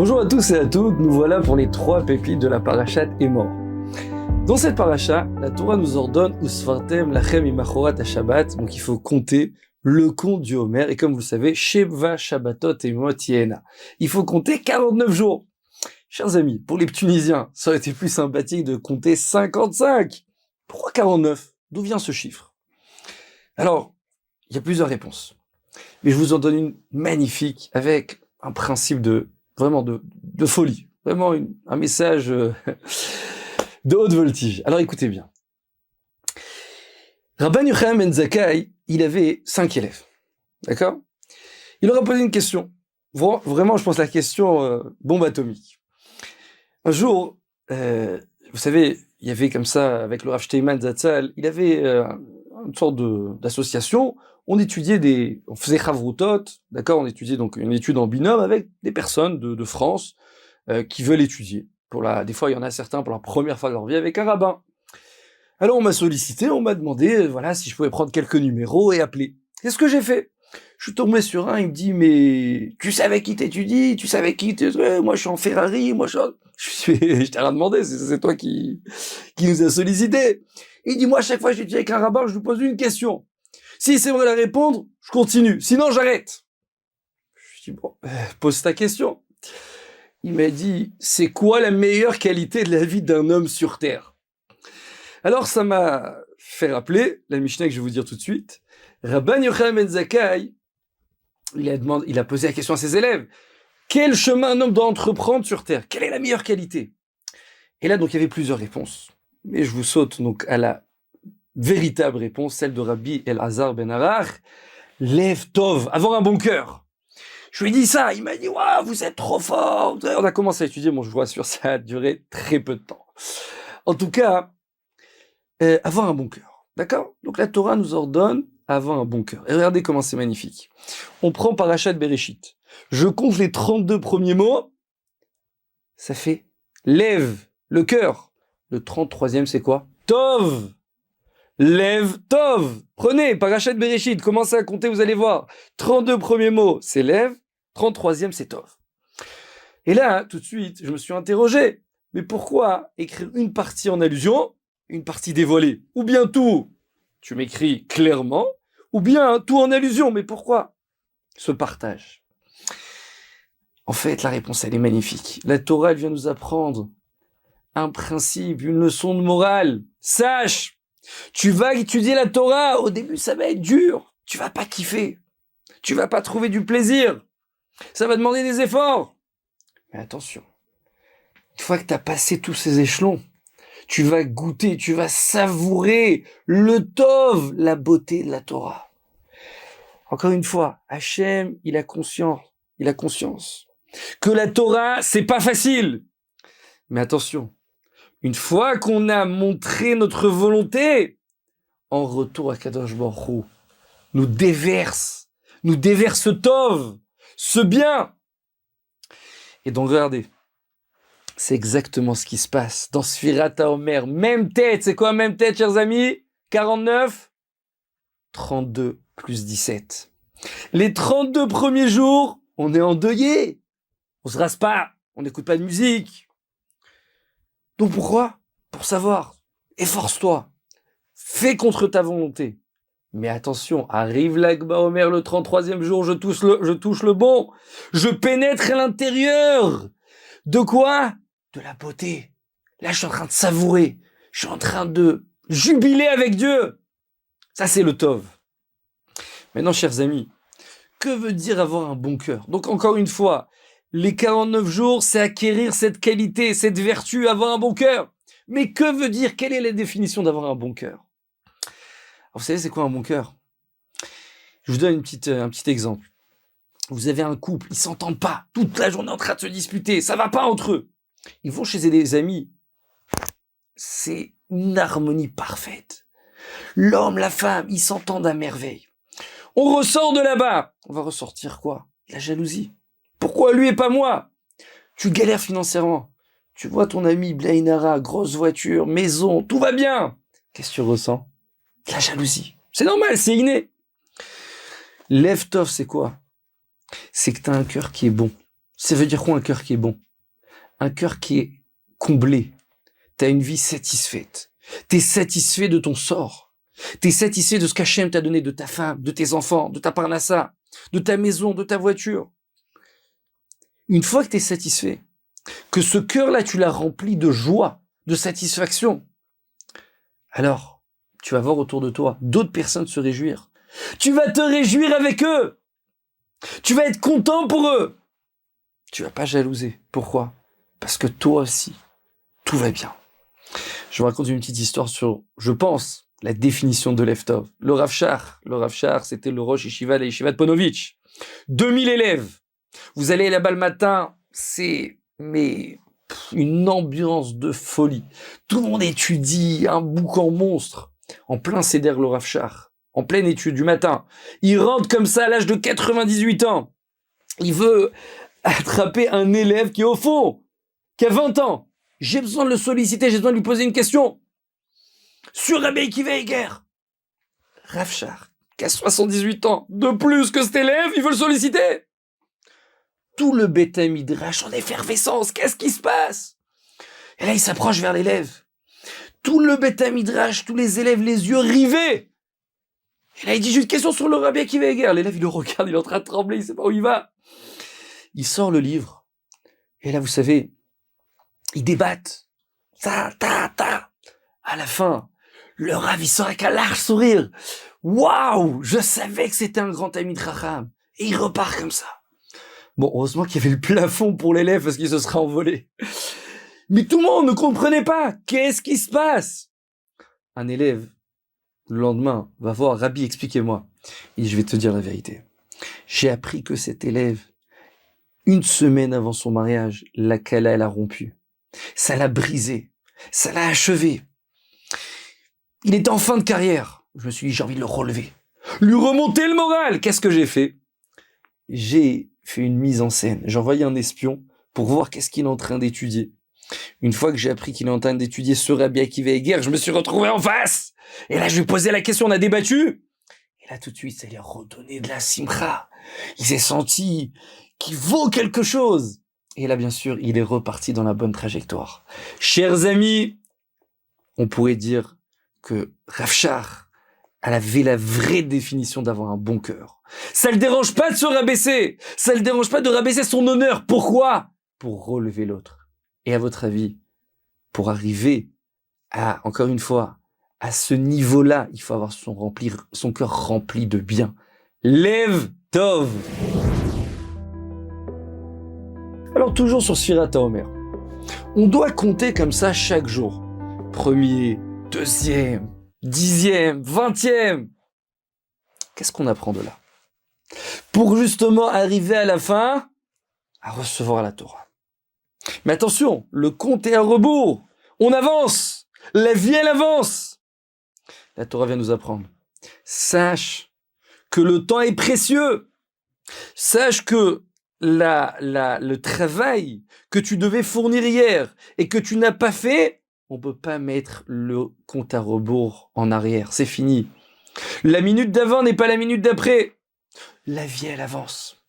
Bonjour à tous et à toutes, nous voilà pour les 3 pépites de la parashat Emor. Dans cette paracha, la Torah nous ordonne Usfartem lachem imachorat ha-Shabbat, donc il faut compter le compte du Homer, et comme vous le savez, Sheva Shabbatot Emot Yehena. Il faut compter 49 jours. Chers amis, pour les Tunisiens, ça aurait été plus sympathique de compter 55. Pourquoi 49? D'où vient ce chiffre? Alors, il y a plusieurs réponses. Mais je vous en donne une magnifique, avec un principe de folie. Vraiment un message de haute voltige. Alors écoutez bien. Rabban Yochanan ben Zakkai, il avait 5 élèves. D'accord? Il leur a posé une question. Vraiment, je pense la question bombe atomique. Un jour, vous savez, il y avait comme ça, avec le Rav Steinman Zatzal, il avait une sorte d'association. On faisait chavrutot, d'accord, on étudiait donc une étude en binôme avec des personnes de France qui veulent étudier. Des fois, il y en a certains pour la première fois de leur vie avec un rabbin. Alors on m'a sollicité, on m'a demandé, voilà, si je pouvais prendre quelques numéros et appeler. C'est ce que j'ai fait. Je suis tombé sur un, il me dit, mais tu savais qui t'étudie, tu savais qui moi je suis en Ferrari, je t'ai rien demandé, c'est toi qui nous a sollicité. Il dit, moi à chaque fois que j'étudie avec un rabbin, je lui pose une question. Si c'est vrai à répondre, je continue. Sinon, j'arrête. Je dis, bon, pose ta question. Il m'a dit, c'est quoi la meilleure qualité de la vie d'un homme sur Terre? Alors, ça m'a fait rappeler la Mishnah que je vais vous dire tout de suite. Rabban Yochanan ben Zakkai, il a posé la question à ses élèves. Quel chemin un homme doit entreprendre sur Terre? Quelle est la meilleure qualité? Et là, donc, il y avait plusieurs réponses. Mais je vous saute donc à la véritable réponse, celle de Rabbi Elazar ben Arach, Lev Tov, avoir un bon cœur. Je lui ai dit ça, il m'a dit, waouh, vous êtes trop fort. On a commencé à étudier, bon, je vous rassure, ça a duré très peu de temps. En tout cas, avoir un bon cœur, d'accord? Donc la Torah nous ordonne avoir un bon cœur. Et regardez comment c'est magnifique. On prend Parashat Bereshit. Je compte les 32 premiers mots, ça fait Lev, le cœur. Le 33e, c'est quoi? Tov. Lev Tov. Prenez, Parashat Bereshit, commencez à compter, vous allez voir. 32 premiers mots, c'est Lev. 33e, c'est Tov. Et là, tout de suite, je me suis interrogé. Mais pourquoi écrire une partie en allusion, une partie dévoilée? Ou bien tout, tu m'écris clairement, ou bien tout en allusion. Mais pourquoi ce partage? En fait, la réponse, elle est magnifique. La Torah, elle vient nous apprendre un principe, une leçon de morale. Sache, tu vas étudier la Torah, au début ça va être dur, tu vas pas kiffer, tu vas pas trouver du plaisir, ça va demander des efforts. Mais attention, une fois que tu as passé tous ces échelons, tu vas goûter, tu vas savourer le tov, la beauté de la Torah. Encore une fois, Hachem, il a conscience que la Torah, c'est pas facile. Mais attention, une fois qu'on a montré notre volonté, en retour à Kadosh Baruch Hu, nous déverse Tov, ce bien. Et donc regardez, c'est exactement ce qui se passe dans Sfirat HaOmer. Même tête, c'est quoi même tête, chers amis? 49, 32 plus 17. Les 32 premiers jours, on est endeuillé, on se rase pas, on n'écoute pas de musique. Donc pourquoi? Pour savoir, efforce-toi, fais contre ta volonté. Mais attention, arrive l'Ag BaOmer le 33e jour, je touche le bon, je pénètre à l'intérieur. De quoi? De la beauté. Là, je suis en train de savourer, je suis en train de jubiler avec Dieu. Ça, c'est le Tov. Maintenant, chers amis, que veut dire avoir un bon cœur? Donc, encore une fois, les 49 jours, c'est acquérir cette qualité, cette vertu, avoir un bon cœur. Mais que veut dire? Quelle est la définition d'avoir un bon cœur? Alors, vous savez, c'est quoi un bon cœur? Je vous donne un petit exemple. Vous avez un couple, ils s'entendent pas, toute la journée en train de se disputer, ça va pas entre eux. Ils vont chez des amis. C'est une harmonie parfaite. L'homme, la femme, ils s'entendent à merveille. On ressort de là-bas. On va ressortir quoi? La jalousie. Pourquoi lui et pas moi? Tu galères financièrement. Tu vois ton ami Blainara, grosse voiture, maison, tout va bien. Qu'est-ce que tu ressens? La jalousie. C'est normal, c'est inné. Lev Tov, c'est quoi? C'est que tu as un cœur qui est bon. Ça veut dire quoi un cœur qui est bon? Un cœur qui est comblé. Tu as une vie satisfaite. Tu es satisfait de ton sort. Tu es satisfait de ce qu'Hachem t'a donné, de ta femme, de tes enfants, de ta parnassa, de ta maison, de ta voiture. Une fois que tu es satisfait, que ce cœur-là, tu l'as rempli de joie, de satisfaction, alors tu vas voir autour de toi d'autres personnes se réjouir. Tu vas te réjouir avec eux. Tu vas être content pour eux. Tu vas pas jalouser. Pourquoi? Parce que toi aussi, tout va bien. Je vous raconte une petite histoire sur, je pense, la définition de Lev Tov. Le Rav Shar, c'était le Rosh Yeshiva de Yeshiva de Ponovitch. 2000 élèves. Vous allez là-bas le matin, c'est une ambiance de folie. Tout le monde étudie, un boucan monstre. En plein Seder le Rav Shar, en pleine étude du matin. Il rentre comme ça à l'âge de 98 ans. Il veut attraper un élève qui est au fond, qui a 20 ans. J'ai besoin de le solliciter, j'ai besoin de lui poser une question. Sur Rabbi Akiva Eiger. Rav Shar, qui a 78 ans, de plus que cet élève, il veut le solliciter. Tout le Beth Midrash en effervescence. Qu'est-ce qui se passe? Et là, il s'approche vers l'élève. Tout le Beth Midrash, tous les élèves, les yeux rivés. Et là, il dit, j'ai une question sur le Rabbi Akiva Eiger. L'élève, il le regarde, il est en train de trembler, il sait pas où il va. Il sort le livre. Et là, vous savez, ils débattent. Ta. À la fin, le Rav, il sort avec un large sourire. Waouh! Je savais que c'était un grand ami de Chacham. Et il repart comme ça. Bon, heureusement qu'il y avait le plafond pour l'élève parce qu'il se serait envolé. Mais tout le monde ne comprenait pas. Qu'est-ce qui se passe? Un élève, le lendemain, va voir Rabbi, expliquez-moi. Et je vais te dire la vérité. J'ai appris que cet élève, une semaine avant son mariage, la Kala, elle a rompu. Ça l'a brisé. Ça l'a achevé. Il était en fin de carrière. Je me suis dit, j'ai envie de le relever. Lui remonter le moral. Qu'est-ce que j'ai fait? J'ai fait une mise en scène. J'ai envoyé un espion pour voir qu'est-ce qu'il est en train d'étudier. Une fois que j'ai appris qu'il est en train d'étudier ce Rabbi Akiva Eiger, je me suis retrouvé en face. Et là, je lui ai posé la question, on a débattu. Et là, tout de suite, ça lui a redonné de la simcha. Il s'est senti qu'il vaut quelque chose. Et là, bien sûr, il est reparti dans la bonne trajectoire. Chers amis, on pourrait dire que Rav Shar, elle avait la vraie définition d'avoir un bon cœur. Ça le dérange pas de se rabaisser. Ça le dérange pas de rabaisser son honneur. Pourquoi? Pour relever l'autre. Et à votre avis, pour arriver à, encore une fois, à ce niveau-là, il faut avoir son cœur rempli de bien. Lev Tov. Alors, toujours sur Sfirat HaOmer. On doit compter comme ça chaque jour. 1er, 2e, 10e, 20e. Qu'est-ce qu'on apprend de là? Pour justement arriver à la fin, à recevoir la Torah. Mais attention, le compte est à rebours. On avance. La vie, elle avance. La Torah vient nous apprendre. Sache que le temps est précieux. Sache que le travail que tu devais fournir hier et que tu n'as pas fait, on peut pas mettre le compte à rebours en arrière. C'est fini. La minute d'avant n'est pas la minute d'après. La vie, elle avance.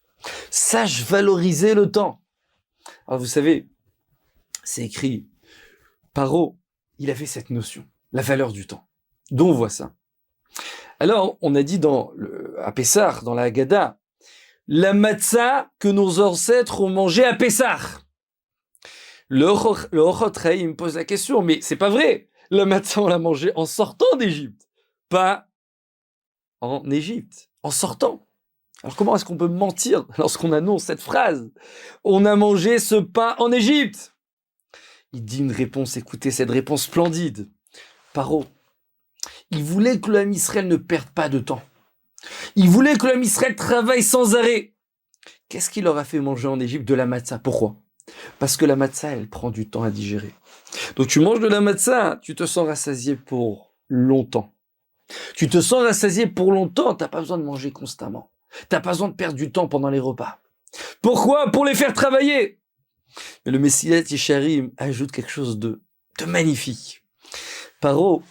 Sache valoriser le temps. Alors, vous savez, c'est écrit, Paro, il avait cette notion, la valeur du temps. D'où on voit ça. Alors, on a dit à Pessah, dans la Haggadah, la matzah que nos ancêtres ont mangée à Pessah. Le Ochot Chaim me pose la question, mais c'est pas vrai. La matzah, on l'a mangée en sortant d'Égypte, pas en Égypte, en sortant. Alors comment est-ce qu'on peut mentir lorsqu'on annonce cette phrase? On a mangé ce pain en Égypte. Il dit une réponse, écoutez cette réponse splendide. Paro, il voulait que l'homme Israël ne perde pas de temps. Il voulait que l'homme Israël travaille sans arrêt. Qu'est-ce qu'il leur a fait manger en Égypte? De la matzah. Pourquoi? Parce que la matzah, elle prend du temps à digérer. Donc tu manges de la matzah, tu te sens rassasié pour longtemps. Tu te sens rassasié pour longtemps, t'as pas besoin de manger constamment. T'as pas besoin de perdre du temps pendant les repas. Pourquoi? Pour les faire travailler. Mais le Messilat Yesharim ajoute quelque chose de magnifique. Paro,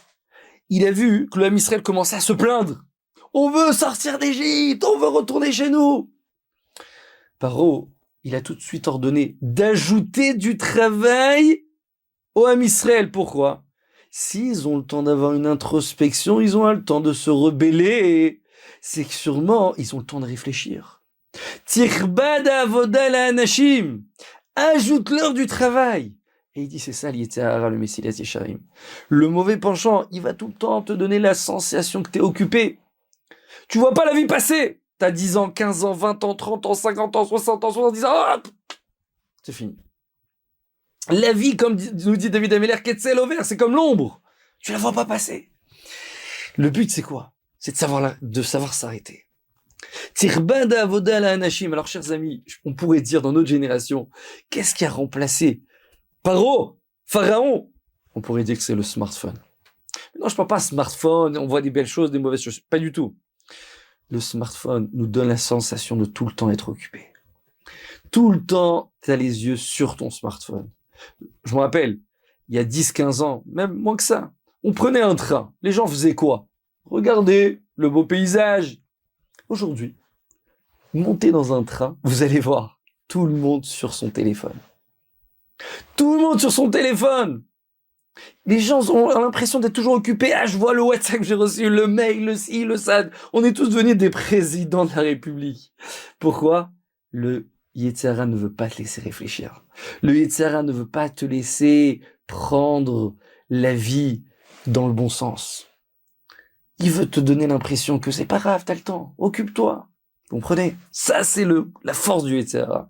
il a vu que l'homme Israël commençait à se plaindre. On veut sortir d'Égypte, on veut retourner chez nous. Paro, il a tout de suite ordonné d'ajouter du travail au Ham Israël. Pourquoi? S'ils ont le temps d'avoir une introspection, ils ont le temps de se rebeller, et c'est que sûrement, ils ont le temps de réfléchir. Tirbad avoda la anashim. Ajoute-leur du travail. Et il dit, c'est ça, l'Yetzirah, le Messilas Yesharim. Le mauvais penchant, il va tout le temps te donner la sensation que t'es occupé. Tu vois pas la vie passer. T'as 10 ans, 15 ans, 20 ans, 30 ans, 50 ans, 60 ans, 70 ans. Hop, c'est fini. La vie, comme nous dit David Ameller, Ketzel au vert, c'est comme l'ombre. Tu la vois pas passer. Le but, c'est quoi? C'est de savoir s'arrêter. Tirbada avoda la anashim. Alors, chers amis, on pourrait dire dans notre génération, qu'est-ce qui a remplacé Pharaon? On pourrait dire que c'est le smartphone. Non, je parle pas smartphone, on voit des belles choses, des mauvaises choses. Pas du tout. Le smartphone nous donne la sensation de tout le temps être occupé. Tout le temps, tu as les yeux sur ton smartphone. Je me rappelle, il y a 10-15 ans, même moins que ça, on prenait un train. Les gens faisaient quoi? Regardez le beau paysage. Aujourd'hui, montez dans un train, vous allez voir tout le monde sur son téléphone. Tout le monde sur son téléphone. Les gens ont l'impression d'être toujours occupés. Ah, je vois le WhatsApp que j'ai reçu, le mail, le ci, le ça. On est tous devenus des présidents de la République. Pourquoi? Le Yetzirah ne veut pas te laisser réfléchir. Le Yetzirah ne veut pas te laisser prendre la vie dans le bon sens. Il veut te donner l'impression que c'est pas grave, t'as le temps, occupe-toi. Vous comprenez? Ça, c'est la force du Yetzirah.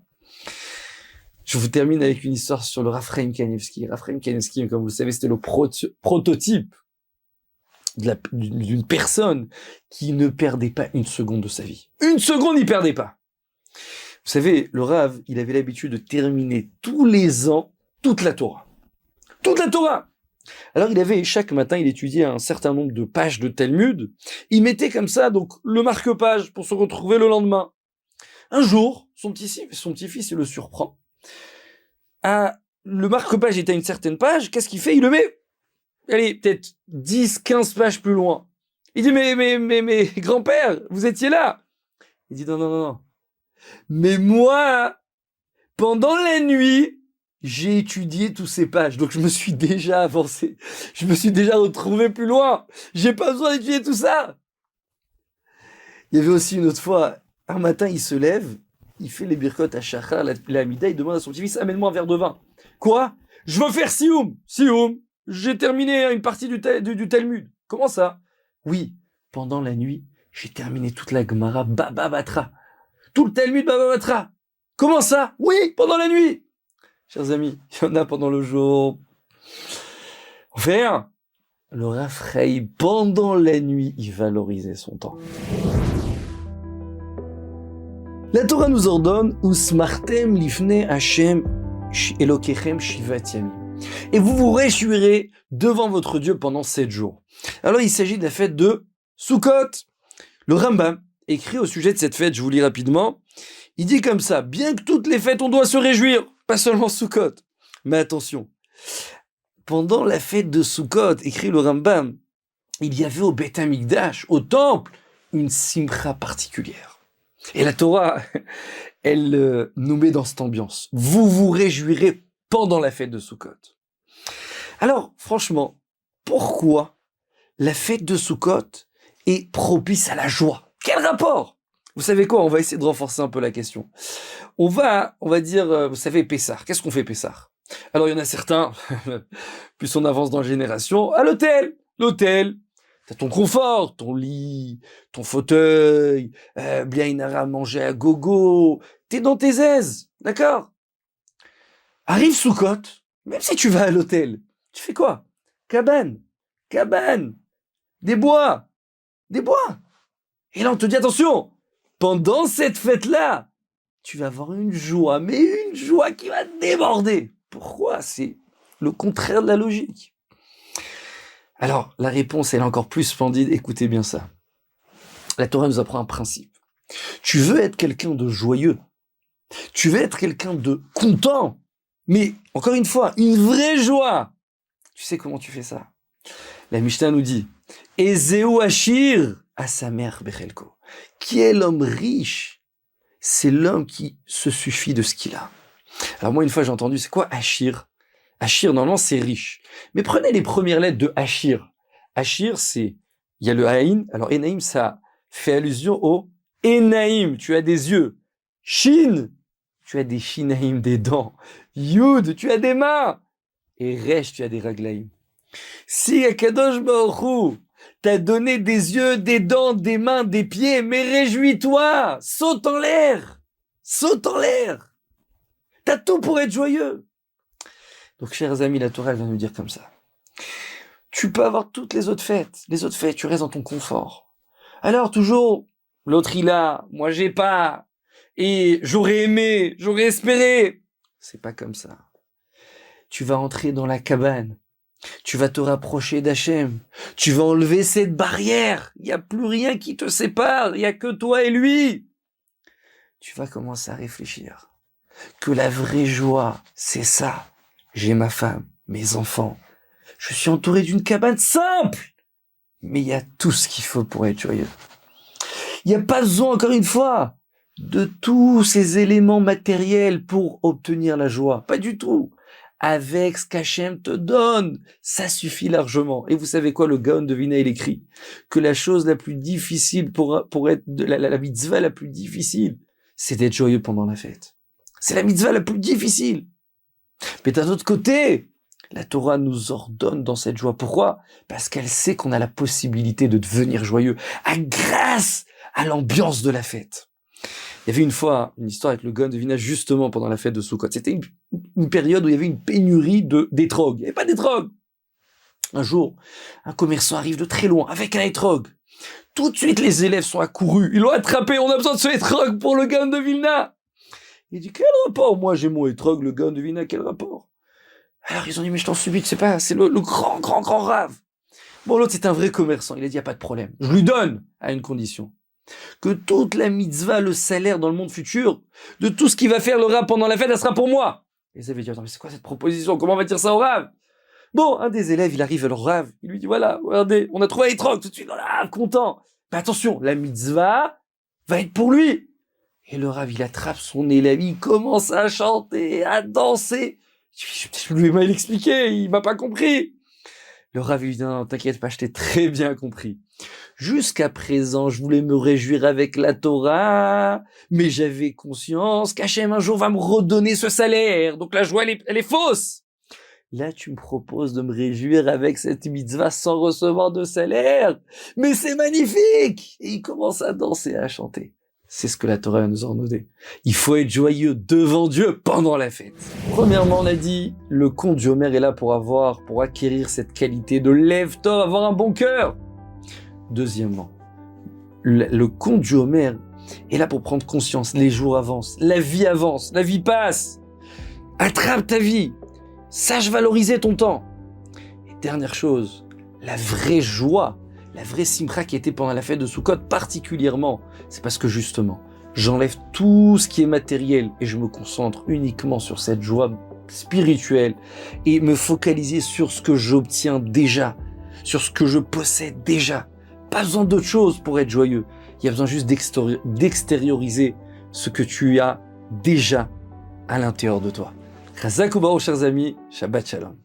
Je vous termine avec une histoire sur le Rav Chaim Kanievski. Rav Chaim Kanievski, comme vous le savez, c'était le prototype d'une personne qui ne perdait pas une seconde de sa vie. Une seconde, il perdait pas. Vous savez, le Rav, il avait l'habitude de terminer tous les ans toute la Torah. Toute la Torah! Alors, chaque matin, il étudiait un certain nombre de pages de Talmud. Il mettait comme ça, donc, le marque-page pour se retrouver le lendemain. Un jour, son petit-fils, il le surprend. Le marque-page est à une certaine page. Qu'est-ce qu'il fait? Il le met, allez, peut-être 10, 15 pages plus loin. Il dit, mais, grand-père, vous étiez là. Il dit, non. Mais moi, pendant la nuit, j'ai étudié tous ces pages, donc je me suis déjà avancé. Je me suis déjà retrouvé plus loin. J'ai pas besoin d'étudier tout ça. Il y avait aussi une autre fois, un matin, il se lève, il fait les birkot à Shachar, la Mida, il demande à son petit-fils, amène-moi un verre de vin. Quoi? Je veux faire Sioum. J'ai terminé une partie du Talmud. Comment ça? Oui, pendant la nuit, j'ai terminé toute la Gemara Baba Batra. Tout le Talmud Baba Batra. Comment ça? Oui, pendant la nuit. Chers amis, il y en a pendant le jour. On fait rien. Le Rav Chaim, pendant la nuit, il valorisait son temps. La Torah nous ordonne Usmartem lifne Hashem Elokechem shivat yamim. Et vous vous réjouirez devant votre Dieu pendant 7 jours. Alors il s'agit de la fête de Sukkot. Le Rambam écrit au sujet de cette fête, je vous lis rapidement. Il dit comme ça, bien que toutes les fêtes on doit se réjouir, pas seulement Sukkot. Mais attention, pendant la fête de Sukkot, écrit le Rambam, il y avait au Beth Amikdash, au temple, une simcha particulière. Et la Torah, elle nous met dans cette ambiance. Vous vous réjouirez pendant la fête de Sukkot. Alors, franchement, pourquoi la fête de Sukkot est propice à la joie? Quel rapport? Vous savez quoi? On va essayer de renforcer un peu la question. On va dire, vous savez, Pessah. Qu'est-ce qu'on fait Pessah? Alors, il y en a certains, plus on avance dans la génération, à l'hôtel. T'as ton confort, ton lit, ton fauteuil, bien inara à manger à gogo. T'es dans tes aises, d'accord? Arrive Sukkot, même si tu vas à l'hôtel, tu fais quoi? Cabane, des bois. Et là, on te dit, attention, pendant cette fête-là, tu vas avoir une joie, mais une joie qui va déborder. Pourquoi? C'est le contraire de la logique. Alors, la réponse, elle est encore plus splendide. Écoutez bien ça. La Torah nous apprend un principe. Tu veux être quelqu'un de joyeux. Tu veux être quelqu'un de content. Mais, encore une fois, une vraie joie. Tu sais comment tu fais ça? La Mishnah nous dit, Ezeu Ashir à sa mère Bechelko. Qui est l'homme riche c'est l'homme qui se suffit de ce qu'il a. Alors moi, une fois, j'ai entendu, c'est quoi Achir? Achir, normalement, c'est riche. Mais prenez les premières lettres de Achir. Achir, il y a le Haïn. Alors, Enaïm, ça fait allusion au Enaïm. Tu as des yeux. Shin, tu as des Shinaïm, des dents. Yud, tu as des mains. Et Resh, tu as des Raglaïm. Si Akadosh Baruch Hu t'a donné des yeux, des dents, des mains, des pieds, mais réjouis-toi, saute en l'air, saute en l'air. T'as tout pour être joyeux. Donc, chers amis, la Torah vient nous dire comme ça. Tu peux avoir toutes les autres fêtes. Les autres fêtes, tu restes dans ton confort. Alors, toujours, l'autre il a, moi j'ai pas, et j'aurais aimé, j'aurais espéré. C'est pas comme ça. Tu vas entrer dans la cabane. Tu vas te rapprocher d'Hachem. Tu vas enlever cette barrière. Il n'y a plus rien qui te sépare. Il n'y a que toi et lui. Tu vas commencer à réfléchir. Que la vraie joie, c'est ça. J'ai ma femme, mes enfants. Je suis entouré d'une cabane simple. Mais il y a tout ce qu'il faut pour être joyeux. Il n'y a pas besoin, encore une fois, de tous ces éléments matériels pour obtenir la joie. Pas du tout. Avec ce qu'Hachem te donne, ça suffit largement. Et vous savez quoi, le Gaon de Vilna, il écrit que la chose la plus difficile pour être la mitzvah la plus difficile, c'est d'être joyeux pendant la fête. C'est la mitzvah la plus difficile. Mais d'un autre côté, la Torah nous ordonne dans cette joie. Pourquoi? Parce qu'elle sait qu'on a la possibilité de devenir joyeux grâce à l'ambiance de la fête. Il y avait une fois une histoire avec le Gaon de Vilna justement pendant la fête de Sukkot. C'était une période où il y avait une pénurie d'étrog. Il n'y avait pas d'étrog. Un jour, un commerçant arrive de très loin avec un étrog. Tout de suite, les élèves sont accourus. Ils l'ont attrapé. On a besoin de ce étrog pour le Gaon de Vilna. Il dit, quel rapport? Moi, j'ai mon étrog, le Gaon de Vilna, quel rapport? Alors, ils ont dit, mais je t'en supplie, c'est pas, c'est le grand rave. Bon, l'autre, c'est un vrai commerçant. Il a dit, y a pas de problème. Je lui donne à une condition. Que toute la mitzvah, le salaire dans le monde futur, de tout ce qu'il va faire le rave pendant la fête, ça sera pour moi. Et ils avaient dit, attends, mais c'est quoi cette proposition? Comment on va dire ça au rave? Bon, un des élèves, il arrive à leur rave. Il lui dit, voilà, regardez, on a trouvé un étrog tout de suite. Voilà, content. Mais attention, la mitzvah va être pour lui. Et le rave, il attrape son élève, il commence à chanter, à danser. Je lui ai mal expliqué, il m'a pas compris. Le rave, il dit, non, t'inquiète pas, je t'ai très bien compris. Jusqu'à présent, je voulais me réjouir avec la Torah, mais j'avais conscience qu'Hachem un jour va me redonner ce salaire. Donc la joie, elle est fausse. Là, tu me proposes de me réjouir avec cette mitzvah sans recevoir de salaire. Mais c'est magnifique! Et il commence à danser, à chanter. C'est ce que la Torah nous ordonne. Il faut être joyeux devant Dieu pendant la fête. Premièrement, on a dit, le compte du Homer est là pour acquérir cette qualité de lève-toi, avoir un bon cœur. Deuxièmement, le compte du Homer est là pour prendre conscience. Les jours avancent, la vie passe. Attrape ta vie. Sache valoriser ton temps. Et dernière chose, la vraie joie, la vraie simcha qui était pendant la fête de Sukkot particulièrement, c'est parce que justement, j'enlève tout ce qui est matériel et je me concentre uniquement sur cette joie spirituelle et me focaliser sur ce que j'obtiens déjà, sur ce que je possède déjà. Pas besoin d'autre chose pour être joyeux. Il y a besoin juste d'extérioriser ce que tu as déjà à l'intérieur de toi. Chazak u'Baruch, chers amis, Shabbat Shalom.